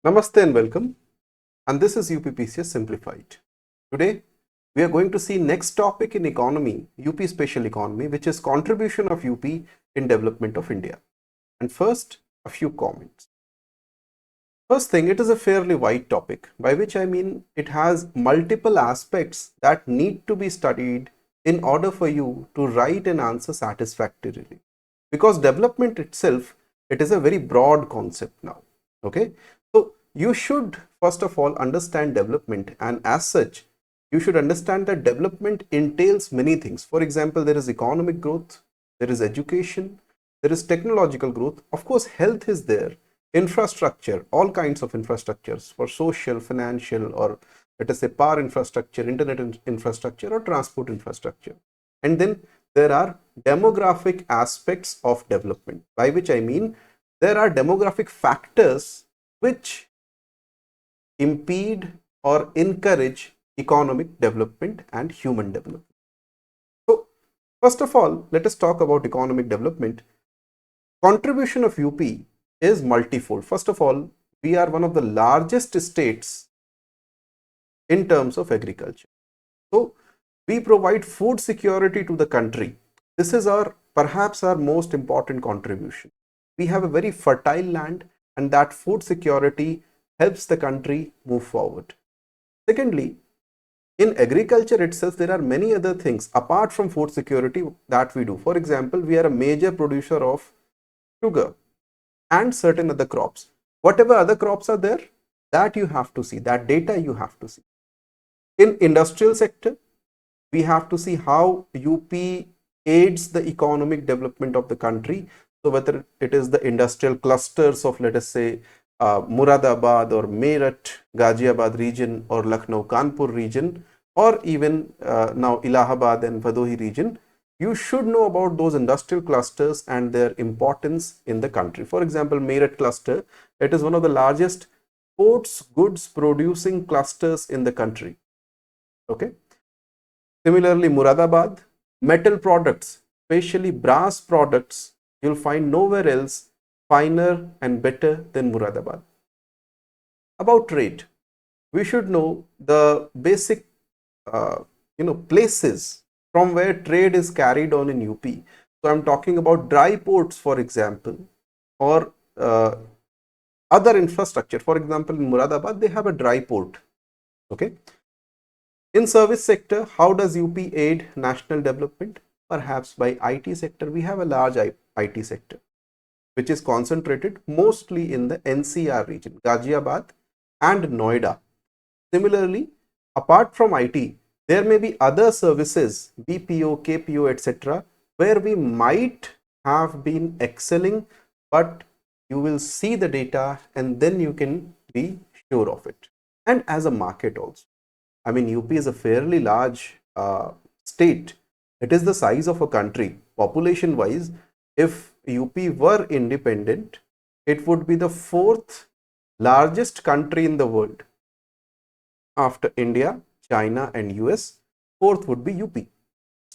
Namaste and welcome, and this is UPPCS Simplified. Today, we are going to see next topic in economy, UP Special Economy, which is contribution of UP in development of India. And first, a few comments. First thing, it is a fairly wide topic, by which I mean it has multiple aspects that need to be studied in order for you to write an answer satisfactorily. Because development itself, it is a very broad concept now. Okay, so you should first of all understand development, and as such, you should understand that development entails many things. For example, there is economic growth, there is education, there is technological growth. Of course, health is there, infrastructure, all kinds of infrastructures for social, financial, or let us say power infrastructure, internet infrastructure, or transport infrastructure. And then there are demographic aspects of development, by which I mean there are demographic factors which impede or encourage economic development and human development. So, first of all, let us talk about economic development. Contribution of UP is multifold. First of all, we are one of the largest states in terms of agriculture. So, we provide food security to the country. This is perhaps our most important contribution. We have a very fertile land, and that food security helps the country move forward. Secondly, in agriculture itself, there are many other things apart from food security that we do. For example, we are a major producer of sugar and certain other crops. Whatever other crops are there, that you have to see, that data you have to see. In industrial sector, we have to see how UP aids the economic development of the country. So whether it is the industrial clusters of, let us say, Muradabad or Meerut, Ghaziabad region, or Lucknow, Kanpur region, or even now Allahabad and Vadohi region, you should know about those industrial clusters and their importance in the country. For example, Meerut cluster, it is one of the largest sports goods producing clusters in the country. Okay. Similarly, Muradabad, metal products, especially brass products, you'll find nowhere else finer and better than Muradabad. About trade, we should know the basic places from where trade is carried on in UP. So I'm talking about dry ports, for example, or other infrastructure. For example, in Muradabad, they have a dry port. Okay. In service sector, how does UP aid national development? Perhaps by IT sector. We have a large IT sector, which is concentrated mostly in the NCR region, Ghaziabad and Noida. Similarly, apart from IT, there may be other services, BPO, KPO, etc., where we might have been excelling, but you will see the data and then you can be sure of it. And as a market also, I mean, UP is a fairly large state. It is the size of a country. Population wise, if UP were independent, it would be the fourth largest country in the world. After India, China, and US, fourth would be UP.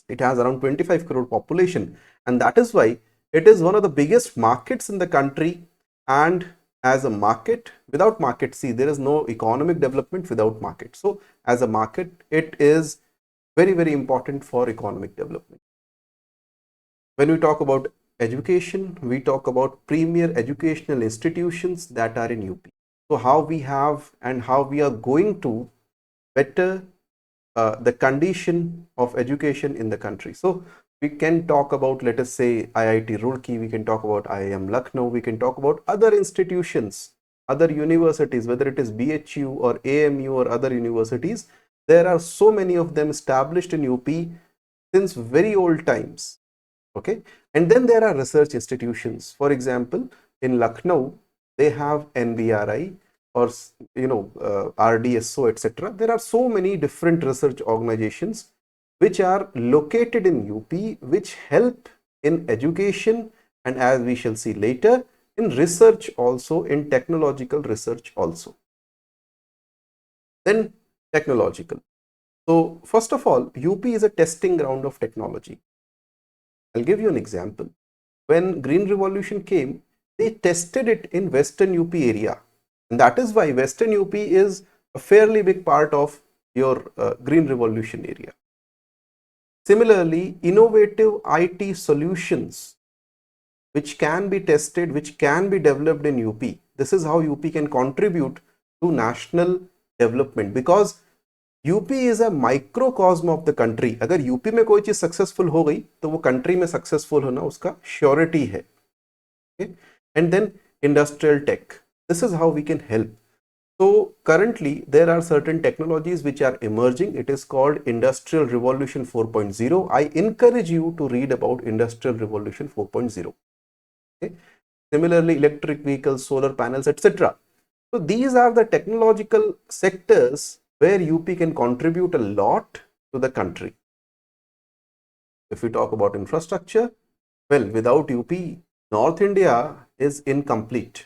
It has around 25 crore population, and that is why it is one of the biggest markets in the country. And as a market, without market, see, there is no economic development without market. So as a market, it is very, very important for economic development. When we talk about education, we talk about premier educational institutions that are in UP. So how we have and how we are going to better the condition of education in the country. So we can talk about, let us say, IIT Roorkee, we can talk about IIM Lucknow, we can talk about other institutions, other universities, whether it is BHU or AMU or other universities. There are so many of them established in UP since very old times. Okay. And then there are research institutions. For example, in Lucknow, they have NBRI or RDSO, etc. There are so many different research organizations which are located in UP, which help in education, and as we shall see later, in research also, in technological research also. Then technological. So first of all, UP is a testing ground of technology. I'll give you an example. When Green Revolution came, they tested it in Western UP area. And that is why Western UP is a fairly big part of your green revolution area. Similarly, innovative IT solutions which can be tested, which can be developed in UP. This is how UP can contribute to national development, because UP is a microcosm of the country. अगर UP में कोई चीज successful हो गई तो वो country में successful होना उसका श्योरिटी है. And then industrial tech, this is how we can help. So currently there are certain technologies which are emerging. It is called Industrial Revolution 4.0. I encourage you to read about Industrial Revolution 4.0. Okay. Similarly, electric vehicles, solar panels, etc. So these are the technological sectors where UP can contribute a lot to the country. If we talk about infrastructure, well, without UP, North India is incomplete.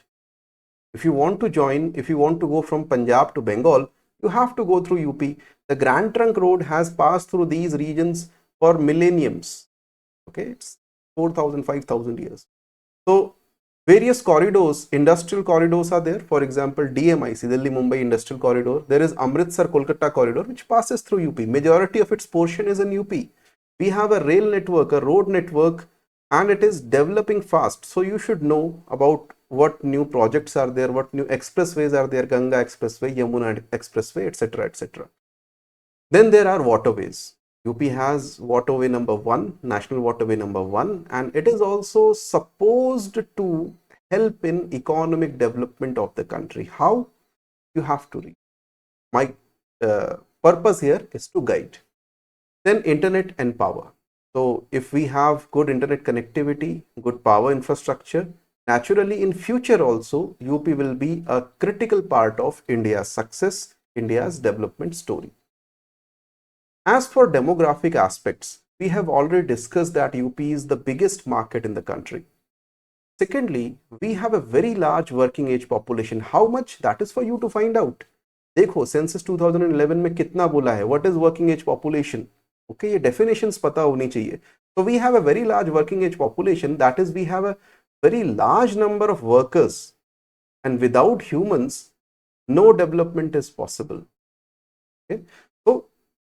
If you want to join, if you want to go from Punjab to Bengal, you have to go through UP. The Grand Trunk Road has passed through these regions for millenniums. Okay, it's 4,000, 5,000 years. So various corridors, industrial corridors are there. For example, DMIC, Delhi Mumbai Industrial Corridor. There is Amritsar Kolkata Corridor, which passes through UP. Majority of its portion is in UP. We have a rail network, a road network, and it is developing fast. So you should know about what new projects are there, what new expressways are there, Ganga Expressway, Yamuna Expressway, etc., etc. Then there are waterways. UP has waterway number 1, national waterway number 1, and it is also supposed to help in economic development of the country. How? You have to read. My purpose here is to guide. Then internet and power. So if we have good internet connectivity, good power infrastructure, naturally in future also UP will be a critical part of India's success, India's development story. As for demographic aspects, we have already discussed that UP is the biggest market in the country. Secondly, we have a very large working age population. How much? That is for you to find out. देखो census 2011 में कितना बोला है, what is working age population? Okay, ये definitions पता होनी चाहिए. So we have a very large working age population. That is, we have a very large number of workers, and without humans, no development is possible. Okay, so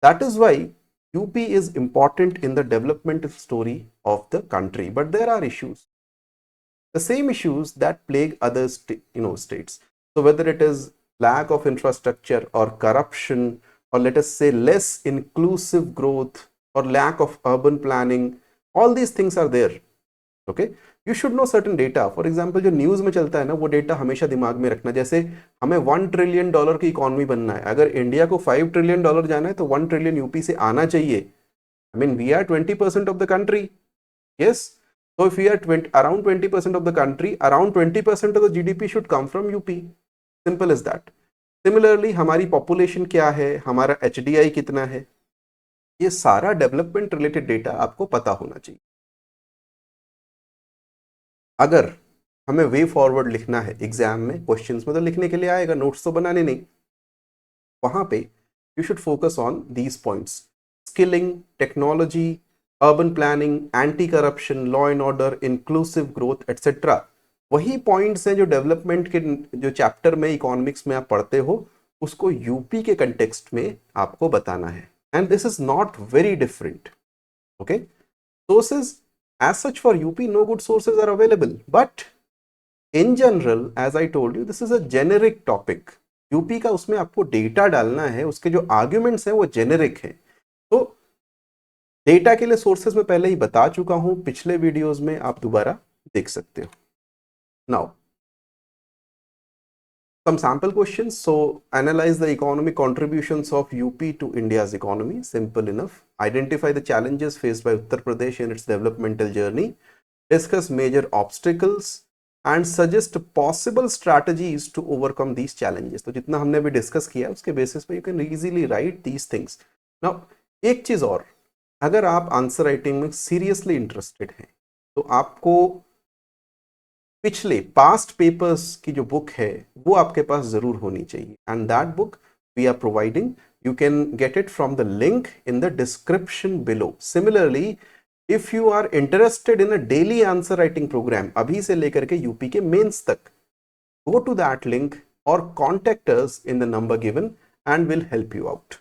that is why UP is important in the developmental story of the country. But there are issues, the same issues that plague other states. So whether it is lack of infrastructure or corruption, or let us say less inclusive growth or lack of urban planning, all these things are there. Okay, you should know certain data. For example, जो news में चलता है ना, वो data हमेशा दिमाग में रखना. जैसे हमें $1 ट्रिलियन की इकोनॉमी बनना है, अगर इंडिया को $5 ट्रिलियन जाना है तो $1 ट्रिलियन यूपी से आना चाहिए. I mean, we are 20% of the country. Yes, so if we are around 20% of the country, around 20% of the GDP should come from UP. Simple as that. Similarly, हमारी population क्या है, हमारा HDI कितना है, ये सारा डेवलपमेंट रिलेटेड डेटा आपको पता होना चाहिए. अगर हमें वे फॉरवर्ड लिखना है एग्जाम में, क्वेश्चंस में तो लिखने के लिए आएगा, नोट्स तो बनाने नहीं. वहां पे you should focus on these points: skilling, technology, urban planning, anti corruption, law and order, inclusive growth, etcetera. वही पॉइंट्स हैं जो डेवलपमेंट के जो चैप्टर में इकोनॉमिक्स में आप पढ़ते हो, उसको यूपी के कंटेक्स्ट में आपको बताना है. And this is not very different. Okay, sources as such for UP, no good sources are available, but in general, as I told you, this is a generic topic. UP का उसमें आपको data डालना है, उसके जो arguments हैं वो generic हैं. तो डेटा के लिए सोर्सेज में पहले ही बता चुका हूं, पिछले वीडियोस में आप दोबारा देख सकते हो. Now some sample questions. So analyze the economic contributions of UP to India's economy. Simple enough. Identify the challenges faced by Uttar Pradesh in its developmental journey. Discuss major obstacles and suggest possible strategies to overcome these challenges. तो जितना हमने अभी discuss किया उसके basis पे you can easily write these things. Now एक चीज और, अगर आप आंसर राइटिंग में सीरियसली इंटरेस्टेड हैं तो आपको पिछले पास्ट पेपर्स की जो बुक है वो आपके पास जरूर होनी चाहिए. And that book we are providing. You can get it from the link in the description below. Similarly, if you are interested in a daily answer writing programme अभी से लेकर के यूपी के मेंस तक, go to that link or contact us in the number given and we'll help you out.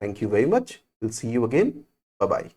Thank you very much. We'll see you again. Bye-bye.